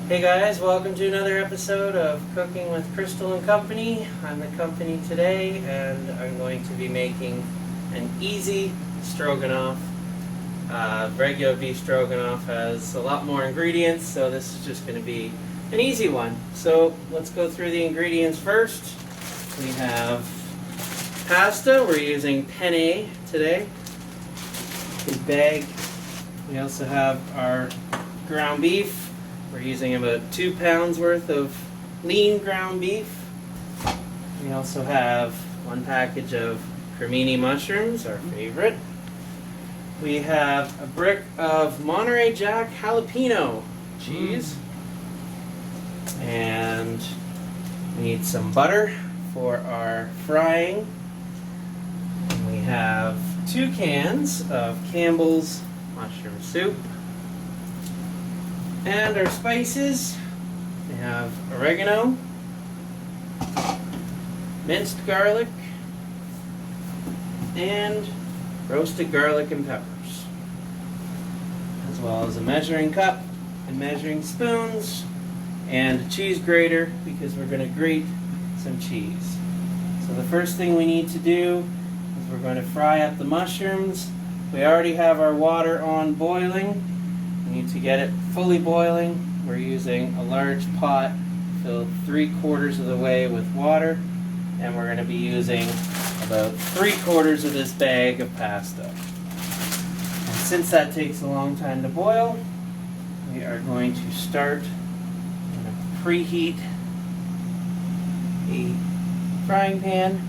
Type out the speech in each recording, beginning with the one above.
Hey guys, welcome to another episode of Cooking with Crystal and Company. I'm the company today and I'm going to be making an easy stroganoff. Regular beef stroganoff has a lot more ingredients, so this is just going to be an easy one. So let's go through the ingredients first. We have pasta. We're using penne today. Big bag. We also have our ground beef. We're using about 2 pounds worth of lean ground beef. We also have 1 package of cremini mushrooms, our favorite. We have a brick of Monterey Jack jalapeno cheese. And we need some butter for our frying. And we have 2 cans of Campbell's mushroom soup. And our spices, we have oregano, minced garlic, and roasted garlic and peppers, as well as a measuring cup and measuring spoons and a cheese grater because we're going to grate some cheese. So the first thing we need to do is we're going to fry up the mushrooms. We already have our water on boiling. We need to get it fully boiling. We're using a large pot filled 3/4 of the way with water, and we're going to be using about 3/4 of this bag of pasta. And since that takes a long time to boil, we are going to start. I'm going to preheat a frying pan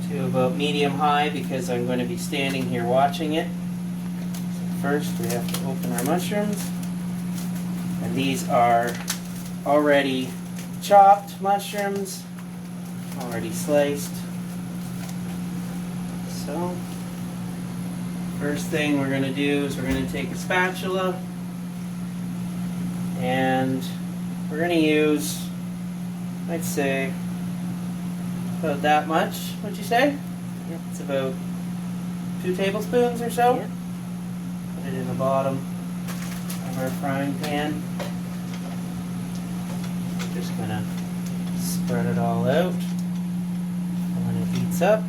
to about medium-high because I'm going to be standing here watching it. First, we have to open our mushrooms, and these are already chopped mushrooms, already sliced. So, first thing we're going to do is we're going to take a spatula, and we're going to use, I'd say, about that much, would you say? Yep. It's about 2 tablespoons or so. Yep. It in the bottom of our frying pan. We're just gonna spread it all out when it heats up.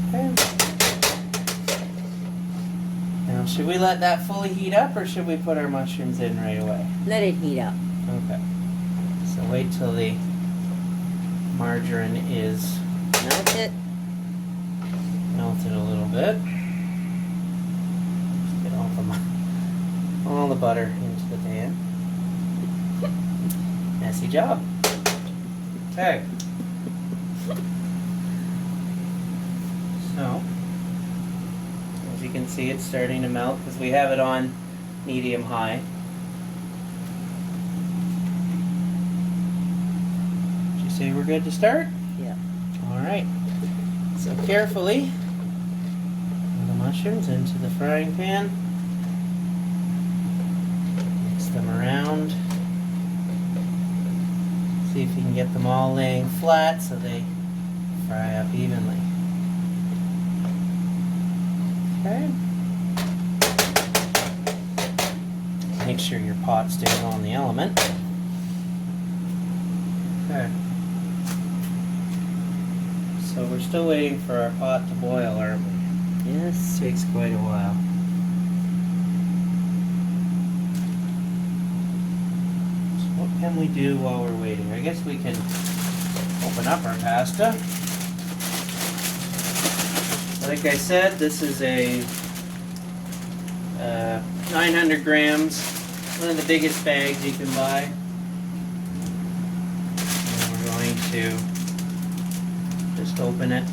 Okay. Now, should we let that fully heat up, or should we put our mushrooms in right away? Let it heat up. Okay. So wait till the margarine is Melted. melted a little bit. Just get all the butter into the pan. Messy job. Okay. So, as you can see, it's starting to melt because we have it on medium-high. Did you say we're good to start? Yeah. All right. So carefully, the mushrooms into the frying pan. Mix them around. See if you can get them all laying flat so they fry up evenly. Okay. Make sure your pot stays on the element. Okay. So we're still waiting for our pot to boil, aren't we? Yes. Takes quite a while. So what can we do while we're waiting? I guess we can open up our pasta. Like I said, this is a 900 grams, one of the biggest bags you can buy. And we're going to just open it.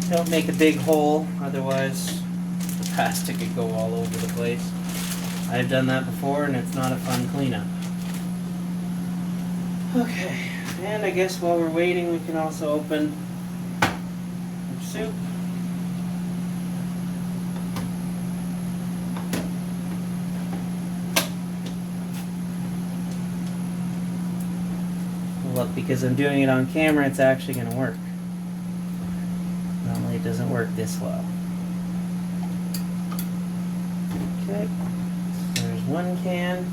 Don't make a big hole, otherwise the pasta could go all over the place. I've done that before and it's not a fun cleanup. Okay, and I guess while we're waiting we can also open our soup. Look, because I'm doing it on camera, it's actually going to work. Normally it doesn't work this well. Okay. There's one can.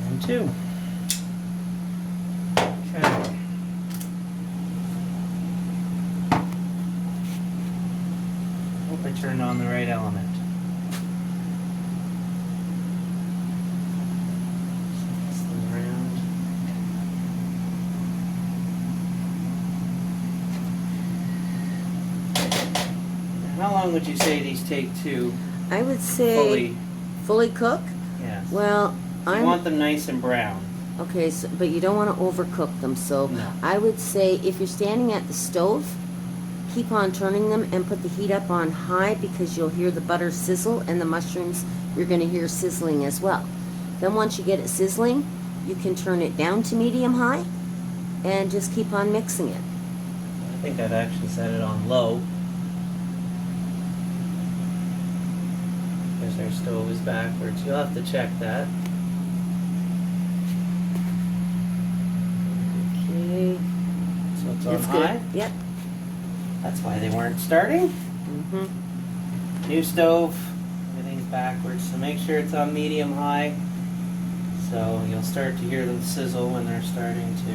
And two. Okay. Hope I turned on the right element. Pass them around. How long would you say these take to I would say fully cook. Yes. Well, You want them nice and brown. okay, so, but you don't want to overcook them. So No. I would say if you're standing at the stove, keep on turning them and put the heat up on high because you'll hear the butter sizzle and the mushrooms you're going to hear sizzling as well. Then once you get it sizzling, you can turn it down to medium high and just keep on mixing it. I think I've actually set it on low. Because our stove is backwards. You'll have to check that. Okay. So it's on That's high. good. Yep. That's why they weren't starting. Mm-hmm. New stove, everything's backwards. So make sure it's on medium high. So you'll start to hear them sizzle when they're starting to.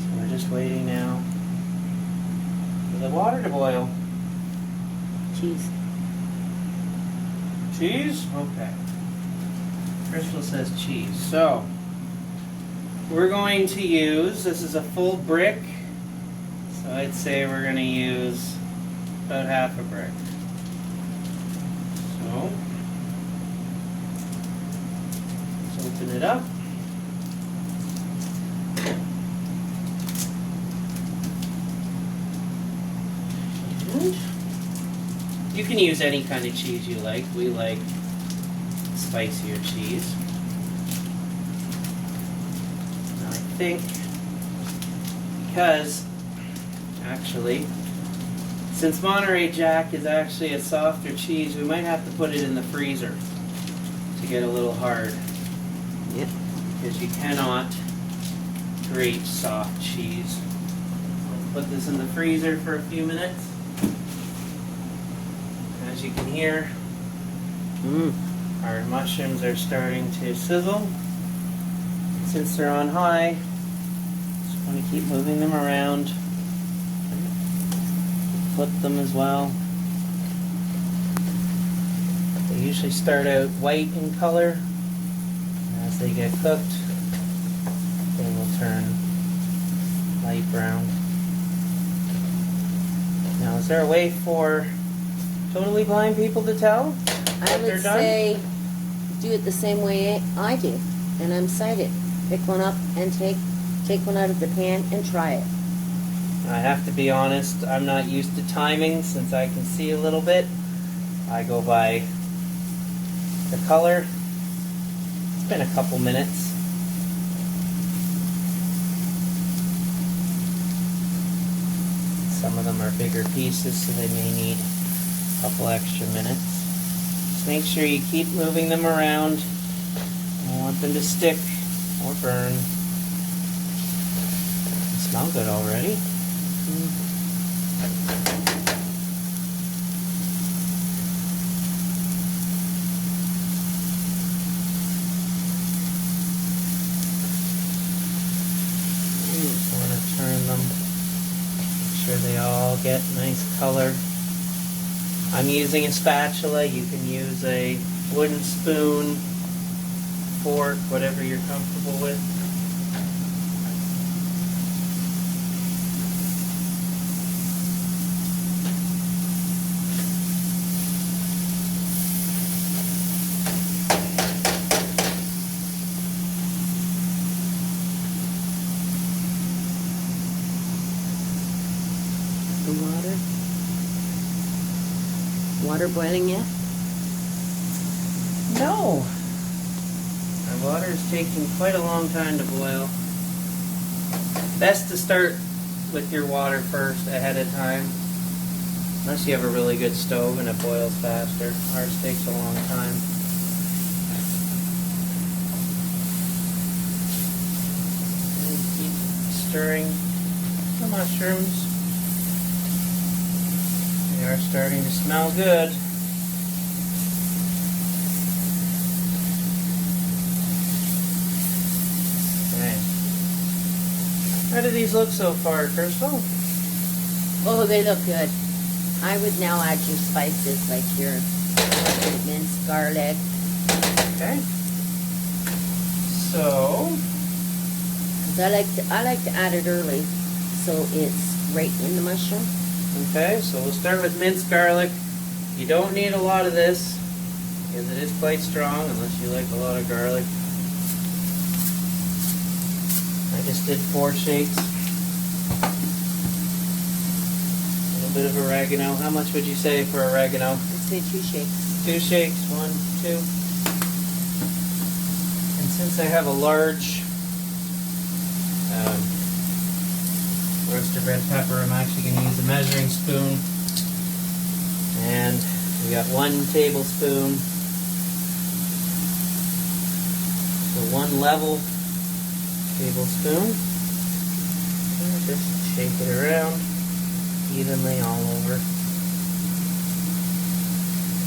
So we're just waiting now for the water to boil. Cheese. Cheese? Okay. Crystal says cheese. So, we're going to use, this is a full brick, so I'd say we're going to use about half a brick. So, let's open it up. And you can use any kind of cheese you like. We like spicier cheese. Now I think because actually since Monterey Jack is actually a softer cheese, we might have to put it in the freezer to get a little hard. Yep. Because you cannot grate soft cheese. Put this in the freezer for a few minutes. As you can hear, our mushrooms are starting to sizzle. Since they're on high, just want to keep moving them around. Flip them as well. They usually start out white in color. As they get cooked, they will turn light brown. Now, is there a way for totally blind people to tell I that they're would done? say do it the same way I do, and I'm sighted. Pick one up and take one out of the pan and try it. I have to be honest, I'm not used to timing since I can see a little bit. I go by the color. It's been a couple minutes. Some of them are bigger pieces, so they may need a couple extra minutes. Just make sure you keep moving them around. I don't want them to stick or burn. They smell good already. Just want to turn them. Make sure they all get nice color. I'm using a spatula. You can use a wooden spoon, fork, whatever you're comfortable with. The water boiling yet? No. Our water is taking quite a long time to boil. Best to start with your water first ahead of time. Unless you have a really good stove and it boils faster. Ours takes a long time. And keep stirring the mushrooms. They are starting to smell good. Okay. How do these look so far, Crystal? Oh, they look good. I would now add your spices like your minced garlic. Okay. So, 'Cause I like to add it early, so it's right in the mushroom. okay, so we'll start with minced garlic. You don't need a lot of this because it is quite strong unless you like a lot of garlic. I just did 4 shakes. A little bit of oregano. How much would you say for oregano? I'd say 2 shakes. 2 shakes. 1, 2. And since I have a large roasted red pepper, I'm actually going to use a measuring spoon. And we got 1 tablespoon. So 1 level tablespoon. And just shake it around evenly all over.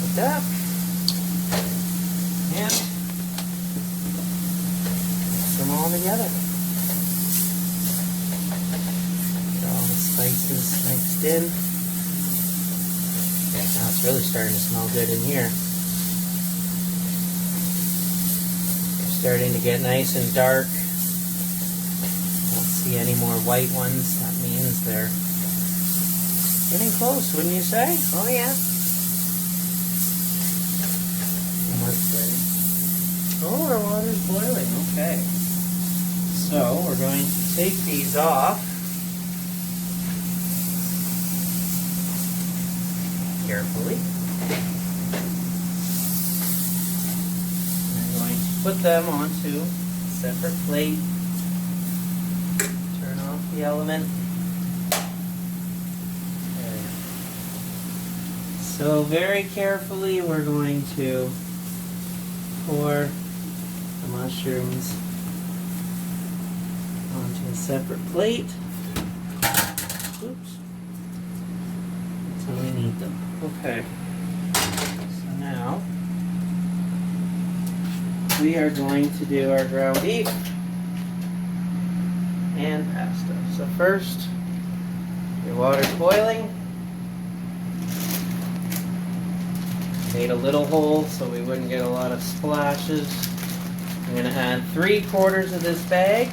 Like that. And mix them all together. Get all the spices mixed in. Now it's really starting to smell good in here. They're starting to get nice and dark. Don't see any more white ones. That means they're getting close, wouldn't you say? Oh yeah. Oh, our water's boiling. Okay. So we're going to take these off. Carefully. I'm going to put them onto a separate plate. Turn off the element. Okay. So very carefully we're going to pour the mushrooms onto a separate plate. Oops. Until we need them. Okay. So now we are going to do our ground beef and pasta. So first, your water's boiling. Made a little hole so we wouldn't get a lot of splashes. I'm going to add 3/4 of this bag.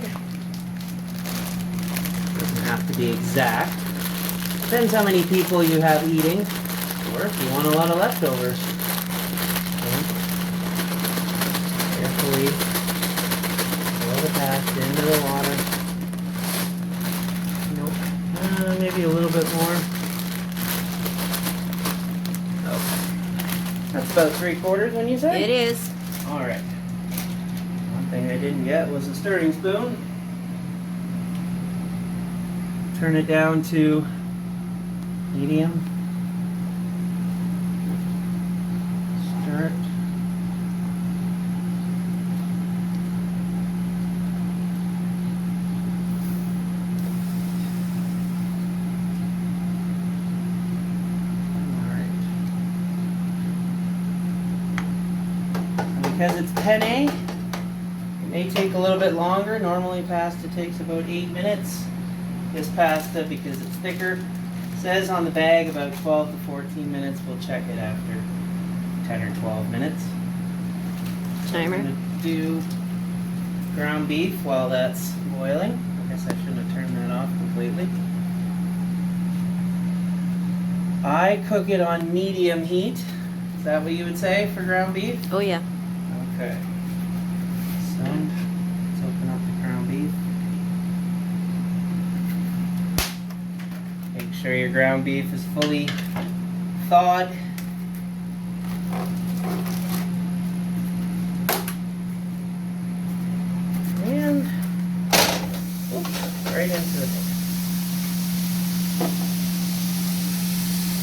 Doesn't have to be exact. Depends how many people you have eating, or if you want a lot of leftovers. Okay. Carefully pour the pasta into the water. Nope. Maybe a little bit more. Okay. That's about 3/4, when you say? It is. All right. One thing I didn't get was a stirring spoon. Turn it down to medium. Stir it. Because it's penne, it may take a little bit longer. Normally pasta takes about 8 minutes. This pasta, because it's thicker, says on the bag about 12 to 14 minutes. We'll check it after 10 or 12 minutes. Timer. I'm going to do ground beef while that's boiling. I guess I shouldn't have turned that off completely. I cook it on medium heat. Is that what you would say for ground beef? Oh yeah. Okay. So, let's open up the ground beef. Make sure your ground beef is fully thawed. And, oops, right into the pan.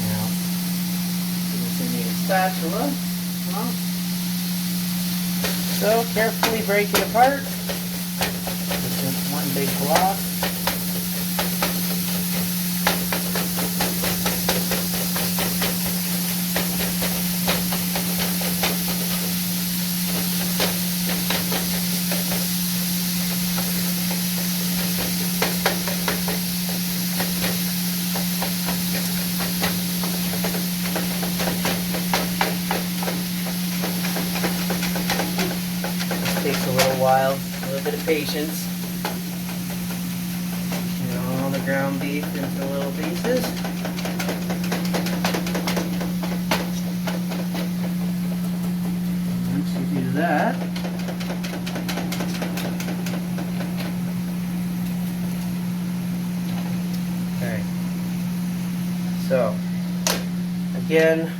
Now, spatula. Well, so carefully break it apart. Just one big block. Takes a little while, a little bit of patience. Get all the ground beef into little pieces. Once you do that, okay. So, again,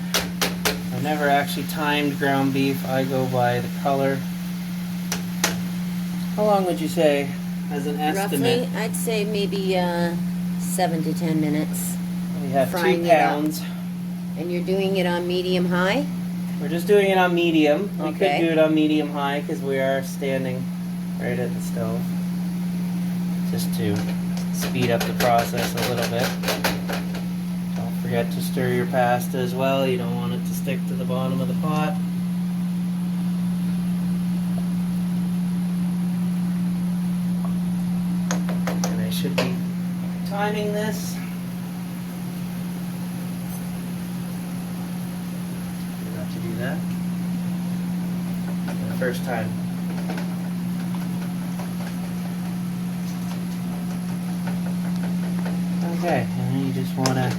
I've never actually timed ground beef. I go by the color. How long would you say, as an estimate? Roughly, I'd say maybe 7 to 10 minutes. We have frying 2 it up. pounds. And you're doing it on medium high? We're just doing it on medium. We Okay. could do it on medium high because we are standing right at the stove. Just to speed up the process a little bit. Don't forget to stir your pasta as well. You don't want it to stick to the bottom of the pot. Should be timing this. Forgot to do that. For the first time. Okay, and then you just want to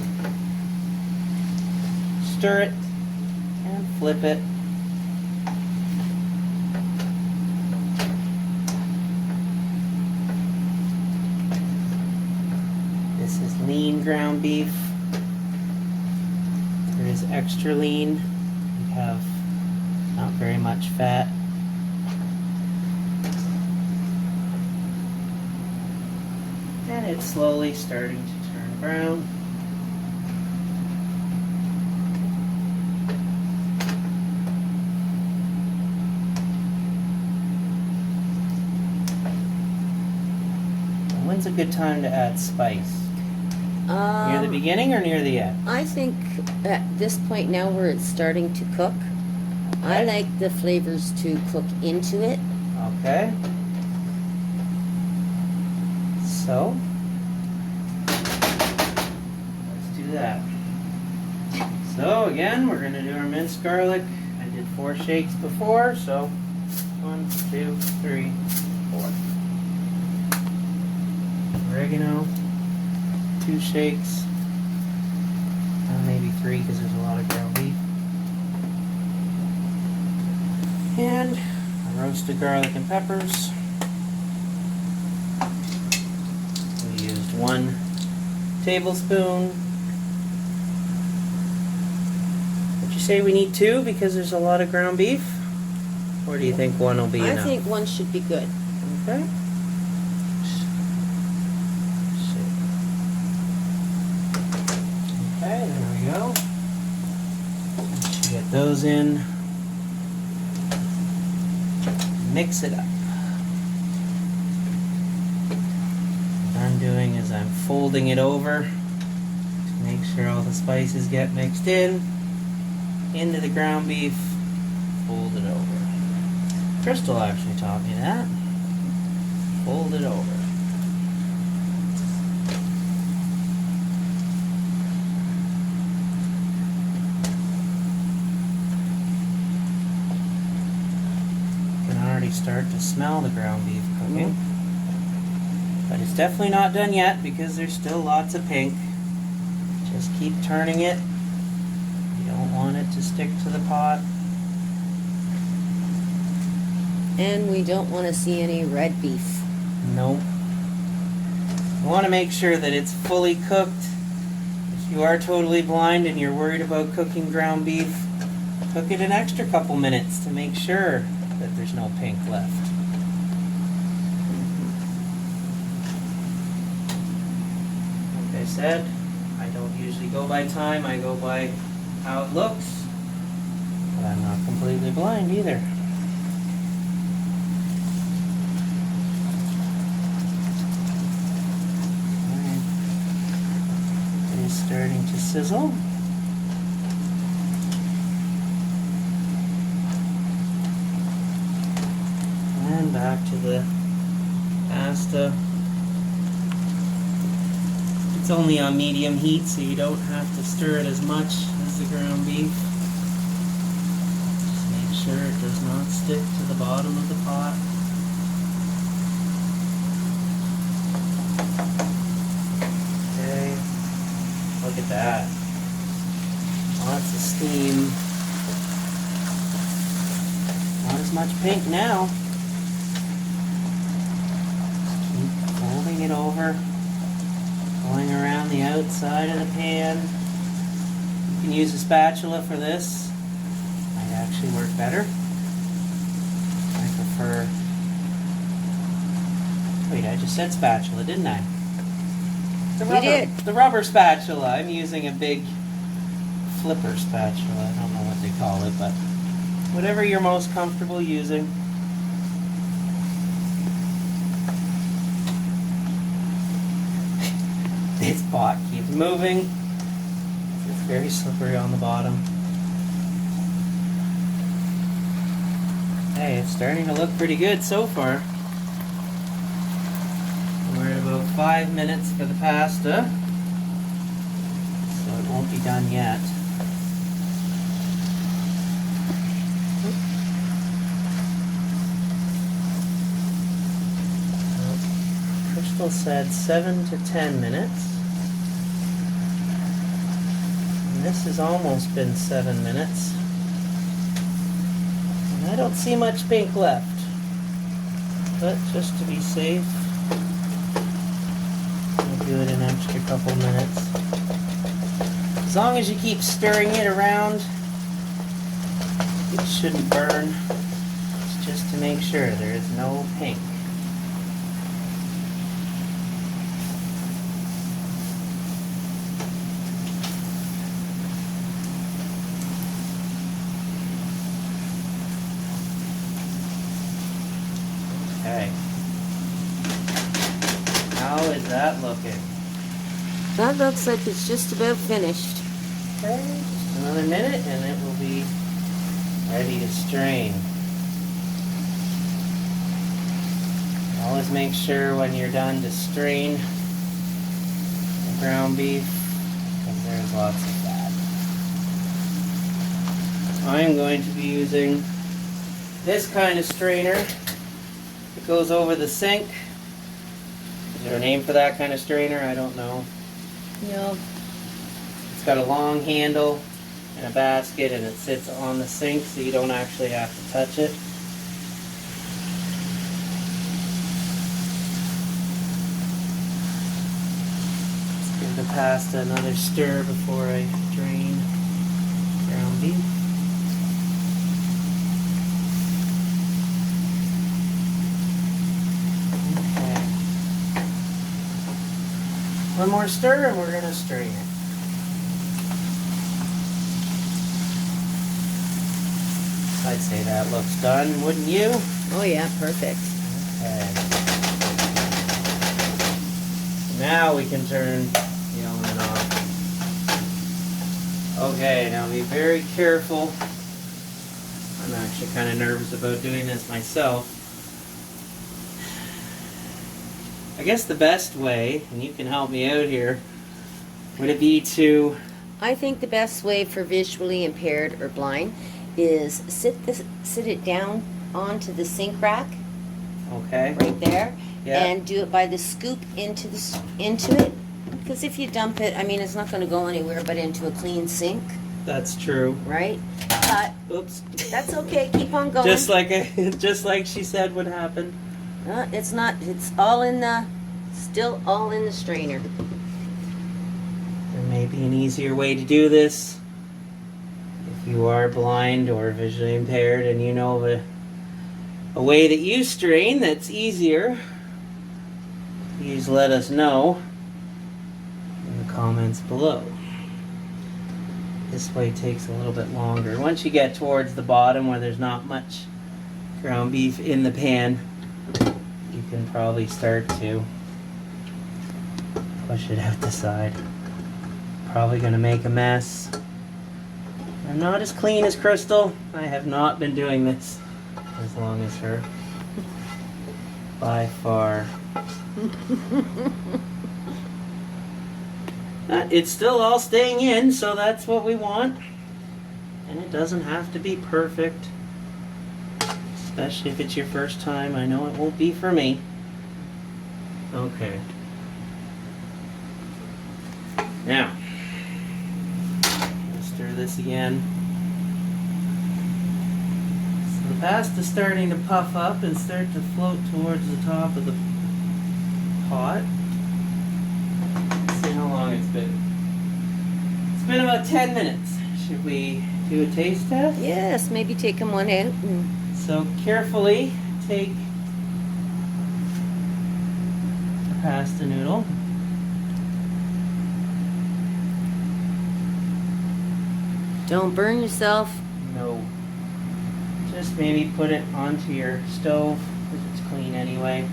stir it and flip it. This is lean ground beef. There is extra lean. We have not very much fat. And it's slowly starting to turn brown. When's a good time to add spice? Near the beginning or near the end? I think at this point now where it's starting to cook, I Okay. like the flavors to cook into it. Okay. So, let's do that. So again, we're going to do our minced garlic. I did 4 shakes before, so 1, 2, 3, 4. Oregano, 2 shakes, maybe 3 because there's a lot of ground beef. And roasted garlic and peppers. We used 1 tablespoon. Would you say we need 2 because there's a lot of ground beef? Or do you think 1 will be I enough? think 1 should be good. Okay. Okay, there we go. Once you get those in, mix it up. What I'm doing is I'm folding it over to make sure all the spices get mixed in, into the ground beef, fold it over. Crystal actually taught me that. Fold it over. Already start to smell the ground beef cooking. But it's definitely not done yet because there's still lots of pink. Just keep turning it. You don't want it to stick to the pot. And we don't want to see any red beef. Nope. You want to make sure that it's fully cooked. If you are totally blind and you're worried about cooking ground beef, cook it an extra couple minutes to make sure that there's no pink left. Like I said, I don't usually go by time, I go by how it looks. But I'm not completely blind either. Alright. It is starting to sizzle. And back to the pasta. It's only on medium heat, so you don't have to stir it as much as the ground beef. Just make sure it does not stick to the bottom of the pot. Okay, look at that. Lots of steam. Not as much pink now. Keep folding it over. Going around the outside of the pan. You can use a spatula for this. Might actually work better. I prefer... Wait, I just said spatula, didn't I? You did. The rubber spatula. I'm using a big flipper spatula. I don't know what they call it, but whatever you're most comfortable using. This pot keeps moving. It's very slippery on the bottom. Hey, it's starting to look pretty good so far. We're at about 5 minutes for the pasta, so it won't be done yet. Crystal said 7 to 10 minutes. And this has almost been 7 minutes. And I don't see much pink left. But just to be safe, I'll do it an extra couple minutes. As long as you keep stirring it around, it shouldn't burn. It's just to make sure there is no pink. Okay. How is that looking? That looks like it's just about finished. Okay, just another minute and it will be ready to strain. Always make sure when you're done to strain the ground beef, because there's lots of fat. I'm going to be using this kind of strainer. It goes over the sink. Is there a name for that kind of strainer? I don't know. No. It's got a long handle and a basket, and it sits on the sink, so you don't actually have to touch it. Let's give the pasta another stir before I drain ground beef. One more stir and we're going to strain it. I'd say that looks done, wouldn't you? Oh yeah, perfect. Okay. Now we can turn the oven off. Okay, now be very careful. I'm actually kind of nervous about doing this myself. I guess the best way, and you can help me out here, would it be to... I think the best way for visually impaired or blind is sit it down onto the sink rack. Okay. Right there. Yeah. And do it by the scoop into it. Because if you dump it, I mean, it's not going to go anywhere but into a clean sink. That's true. Right? But Oops. that's okay. Keep on going. Just like she said would happen. It's not. It's all in the, still all in the strainer. There may be an easier way to do this. If you are blind or visually impaired and you know of a way that you strain that's easier, please let us know in the comments below. This way takes a little bit longer. Once you get towards the bottom where there's not much ground beef in the pan, you can probably start to push it out the side. Probably gonna make a mess. I'm not as clean as Crystal. I have not been doing this as long as her. By far. It's still all staying in, so that's what we want. And it doesn't have to be perfect. Especially if it's your first time. I know it won't be for me. Okay. Now, stir this again. So the pasta's starting to puff up and start to float towards the top of the pot. Let's see how long it's been. It's been about 10 minutes. Should we do a taste test? Yes, maybe take them one out. So carefully take the pasta noodle. Don't burn yourself. No. Just maybe put it onto your stove because it's clean anyway.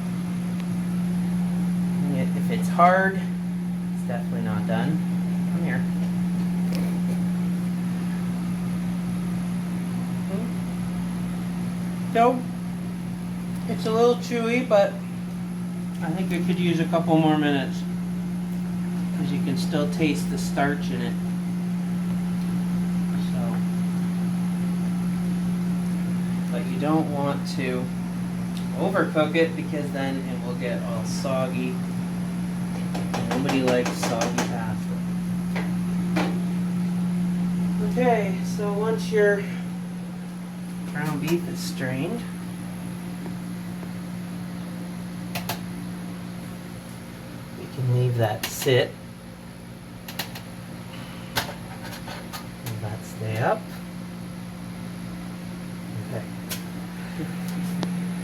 And if it's hard, it's definitely not done. Come here. No. It's a little chewy, but I think it could use a couple more minutes because you can still taste the starch in it. But you don't want to overcook it because then it will get all soggy. Nobody likes soggy pasta. Okay, so once your ground beef is strained, we can leave that sit. Let that stay up. Okay.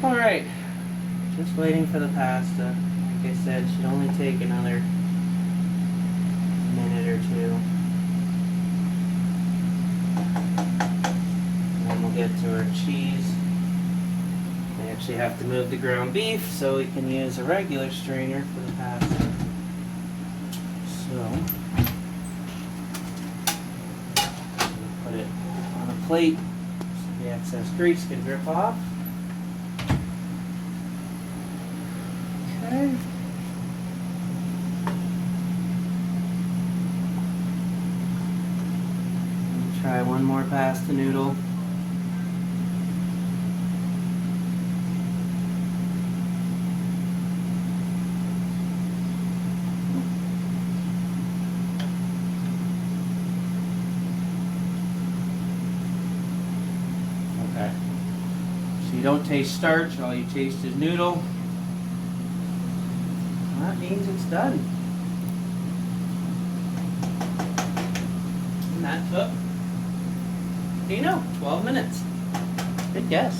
Alright, just waiting for the pasta. Like I said, it should only take another minute or two. And then we'll get to our cheese. We actually have to move the ground beef so we can use a regular strainer for the pasta. So, we'll put it on a plate so the excess grease can drip off. Okay. Try one more pasta noodle. Okay. So you don't taste starch, all you taste is noodle. That means it's done. And that took, you know, 12 minutes. Good guess.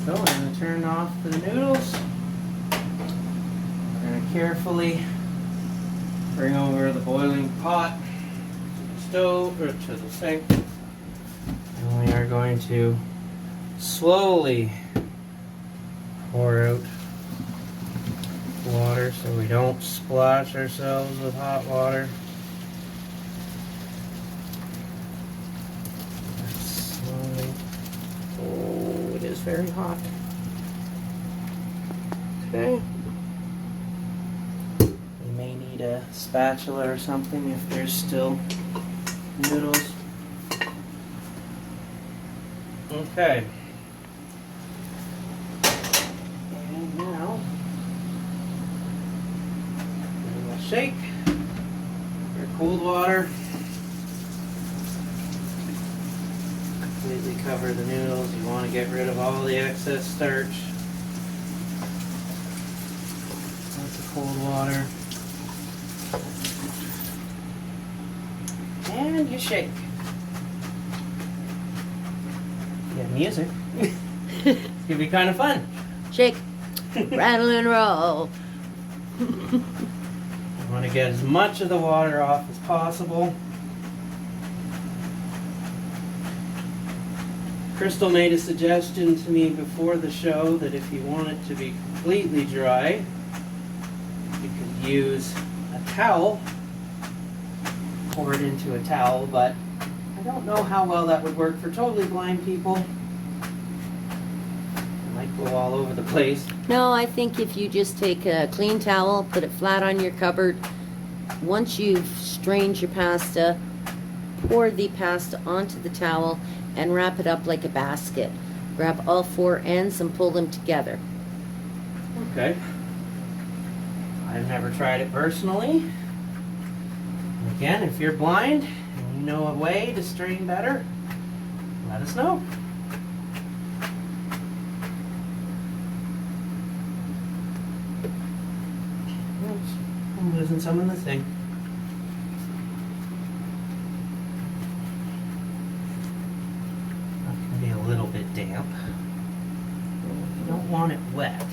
So we're going to turn off the noodles. We're going to carefully bring over the boiling pot to the stove or to the sink. And we are going to slowly pour out water so we don't splash ourselves with hot water. Slowly. Oh, it is very hot. Okay. We may need a spatula or something if there's still noodles. Okay. And now shake your cold water. Completely cover the noodles. You want to get rid of all the excess starch. Lots of cold water. And you shake. You have music. It's gonna be kind of fun. Shake, rattle, and roll. You want to get as much of the water off as possible. Crystal made a suggestion to me before the show that if you want it to be completely dry, you could use a towel, pour it into a towel, but I don't know how well that would work for totally blind people. It might go all over the place. No, I think if you just take a clean towel, put it flat on your cupboard, once you've strained your pasta, pour the pasta onto the towel and wrap it up like a basket. Grab all four ends and pull them together. Okay. I've never tried it personally. Again, if you're blind and you know a way to strain better, let us know. Oops, I'm losing some of the thing. That can be a little bit damp. You don't want it wet.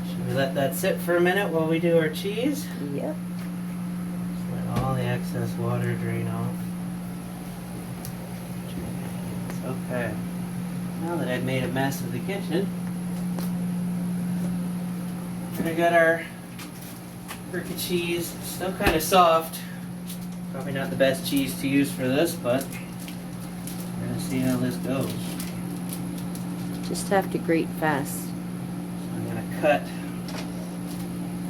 Should we let that sit for a minute while we do our cheese? Yep. Just let all the excess water drain off. Okay. Now that I've made a mess of the kitchen, I got our brick of cheese. Still kind of soft. Probably not the best cheese to use for this, but we're gonna see how this goes. Just have to grate fast. So I'm gonna cut.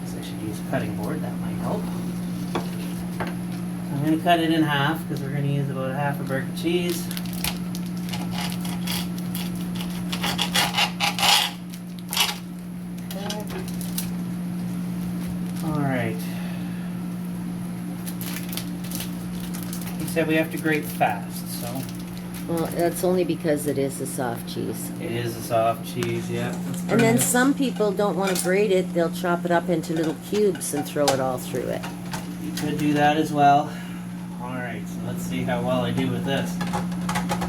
Guess I should use a cutting board. That might help. I'm gonna cut it in half because we're gonna use about half a brick of cheese. Alright. He said we have to grate fast, so. Well, that's only because it is a soft cheese. It is a soft cheese, yeah. And then some people don't want to grate it, they'll chop it up into little cubes and throw it all through it. You could do that as well. Alright, so let's see how well I do with this.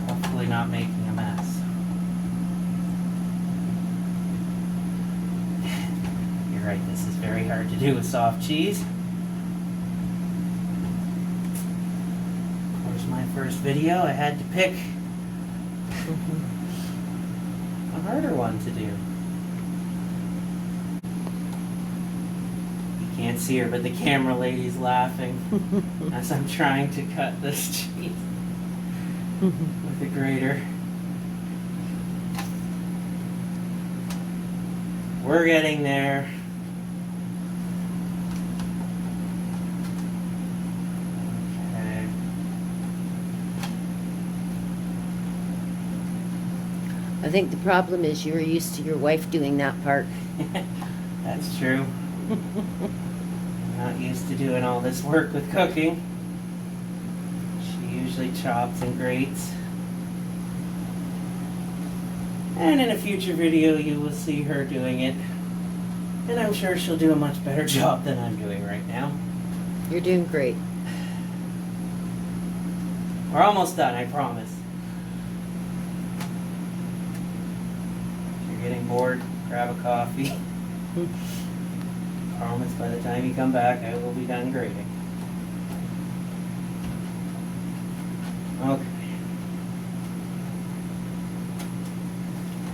Hopefully not making a mess. You're right, this is very hard to do with soft cheese. Of course, my first video, I had to pick a harder one to do. You can't see her, but the camera lady's laughing as I'm trying to cut this cheese with a grater. We're getting there. Okay. I think the problem is you were used to your wife doing that part. That's true. I'm not used to doing all this work with cooking. She usually chops and grates. And in a future video you will see her doing it. And I'm sure she'll do a much better job than I'm doing right now. You're doing great. We're almost done, I promise. If you're getting bored, grab a coffee. Promise by the time you come back I will be done grating. Okay.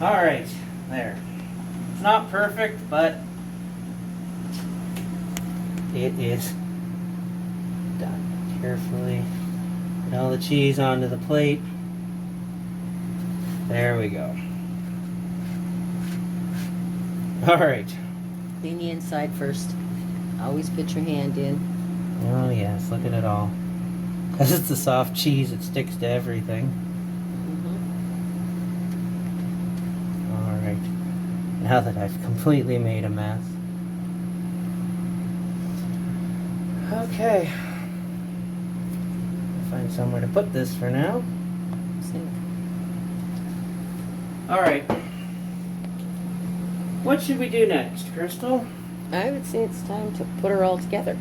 Alright, there. It's not perfect, but it is done. Carefully put all the cheese onto the plate. There we go. Alright. Clean the inside first. Always put your hand in. Oh yes, look at it all. Because it's a soft cheese, it sticks to everything. Alright. Now that I've completely made a mess. Okay. Find somewhere to put this for now. Alright. What should we do next, Crystal? I would say it's time to put her all together.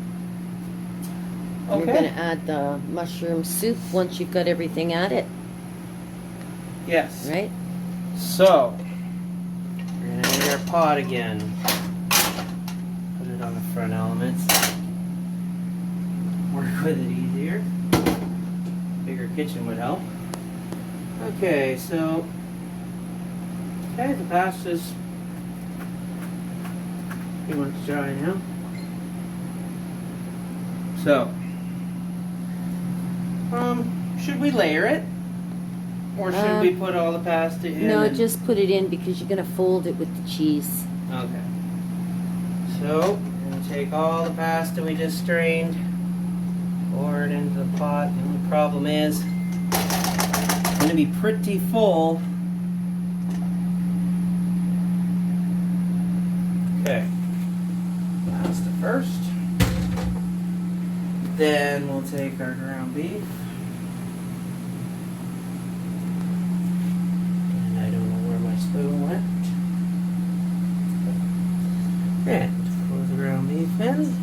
Okay. You're going to add the mushroom soup once you've got everything at it, Yes. right? So, we're going to need our pot again. Put it on the front elements. Work with it easier. Bigger bigger kitchen would help. Okay, so the pasta's pretty much dry now. So, should we layer it? Or should we put all the pasta in? No, just put it in because you're going to fold it with the cheese. Okay. So, I'm going to take all the pasta we just strained, pour it into the pot. The only problem is, it's going to be pretty full. Okay. Pasta first. Then we'll take our ground beef. And I don't know where my spoon went. And pour the ground beef in.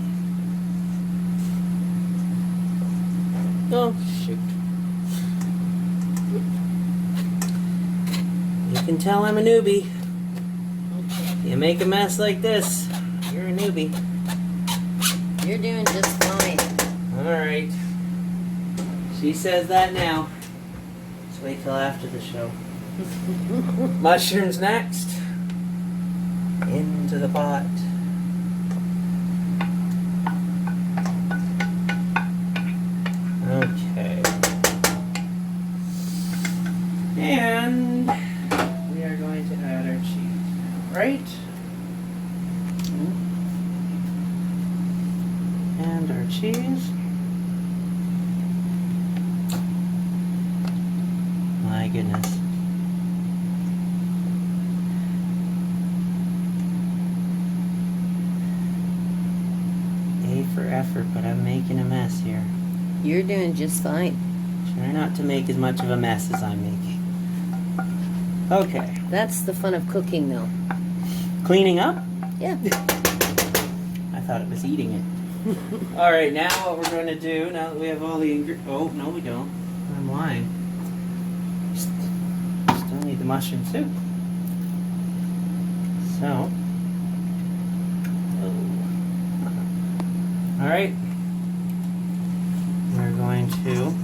Oh, shoot. You can tell I'm a newbie. You make a mess like this, you're a newbie. You're doing just fine. Alright. She says that now. Let's wait till after the show. Mushrooms next. Into the pot. Okay. And we are going to add our cheese now, right? And our cheese. My goodness. A for effort, but I'm making a mess here. You're doing just fine. Try not to make as much of a mess as I'm making. Okay. That's the fun of cooking, though. Cleaning up? Yeah. I thought it was eating it. Alright, now what we're going to do, now that we have all the ingredients... Oh, no we don't. I'm lying. Still need the mushroom soup. So... Alright. We're going to...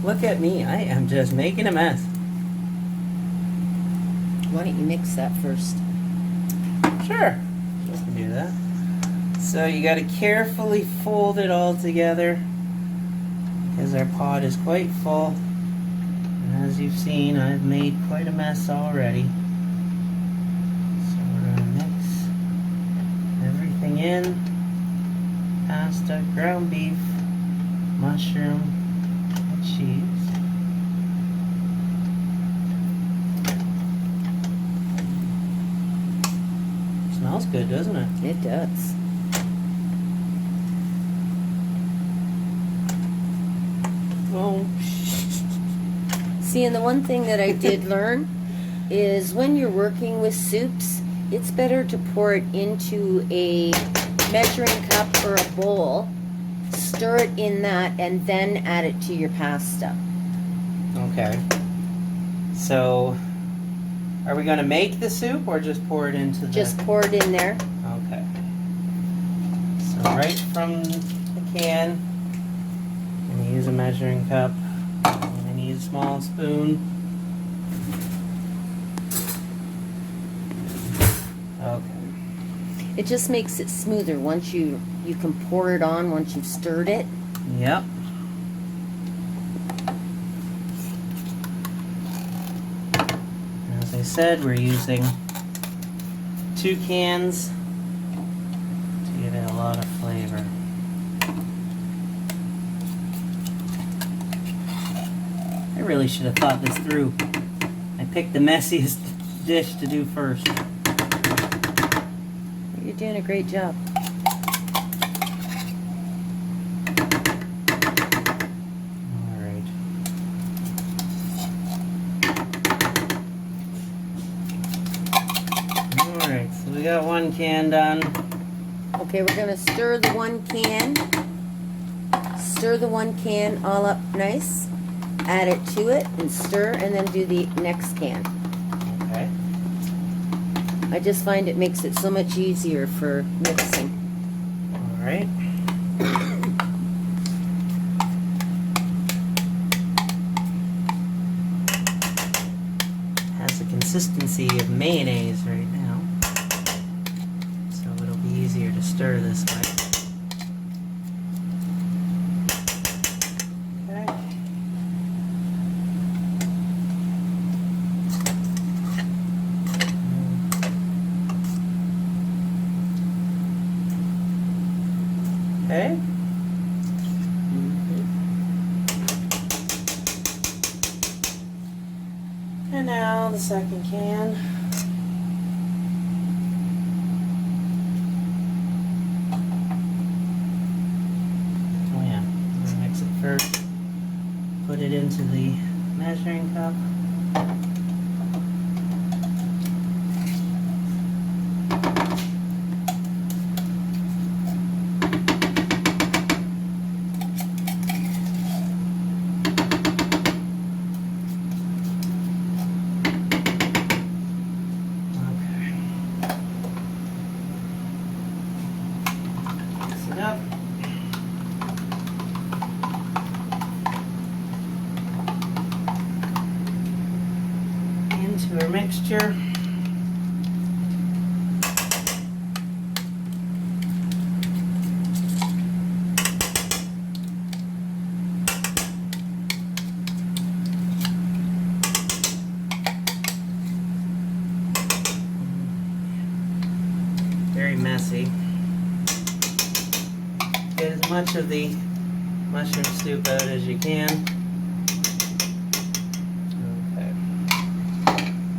Look at me, I am just making a mess. Why don't you mix that first? Sure. We can do that. So you got to carefully fold it all together because our pot is quite full. And as you've seen, I've made quite a mess already. So we're going to mix everything in. Pasta, ground beef, mushroom, and cheese. Smells good, doesn't it? It does. Oh. See, and the one thing that I did learn is when you're working with soups, it's better to pour it into a measuring cup or a bowl, stir it in that, and then add it to your pasta. Okay. So, are we going to make the soup or just pour it into the... Just pour it in there. Okay. So right from the can, I'm going to use a measuring cup. I'm going to use a small spoon. Okay. It just makes it smoother once you can pour it on once you've stirred it. Yep. As I said, we're using 2 cans to give it a lot of flavor. I really should have thought this through. I picked the messiest dish to do first. You're doing a great job. Alright. Alright, so we got 1 can done. Okay, we're gonna stir the 1 can. Stir the 1 can all up nice. Add it to it and stir, and then do the next can. Okay. I just find it makes it so much easier for mixing. Alright. consistency of mayonnaise right now, so it'll be easier to stir this way. Okay. And now the second can. Oh yeah, we'll mix it first. Put it into the measuring cup. Up. Into our mixture. Very messy. Get as much of the mushroom soup out as you can. Okay.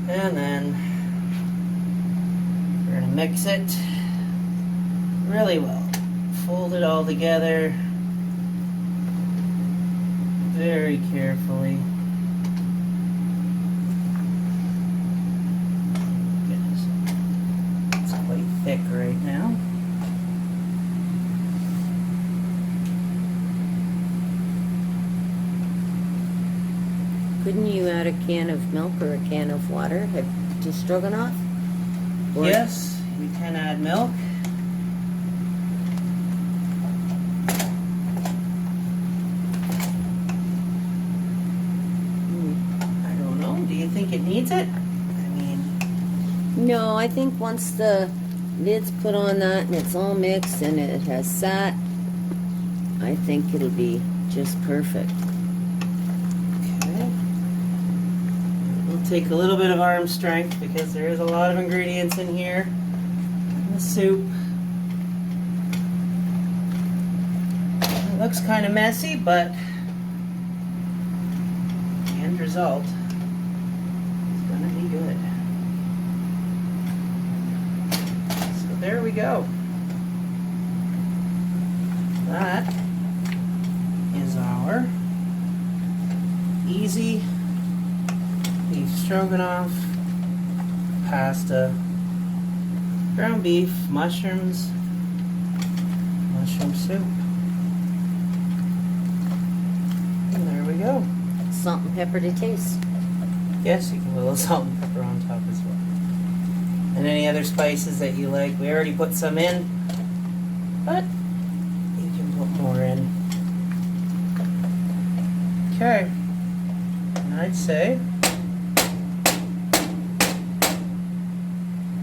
And then we're going to mix it really well. Fold it all together very carefully. Goodness. It's quite thick right now. Couldn't you add a can of milk or a can of water to stroganoff? Or Yes, you can add milk. I don't know. Do you think it needs it? I mean, No, I think once the lid's put on that and it's all mixed and it has sat, I think it'll be just perfect. okay. We'll take a little bit of arm strength because there is a lot of ingredients in here in the soup. It looks kind of messy, but the end result is going to be good. So there we go. That is our easy beef stroganoff, pasta, ground beef, mushrooms, mushroom soup. And there we go. Salt and pepper to taste. Yes, you can put a little salt and pepper on top as well. And any other spices that you like. We already put some in, but you can put more in. Okay. And I'd say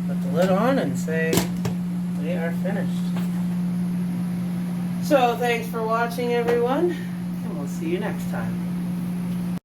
put the lid on and say we are finished. So thanks for watching, everyone, and we'll see you next time.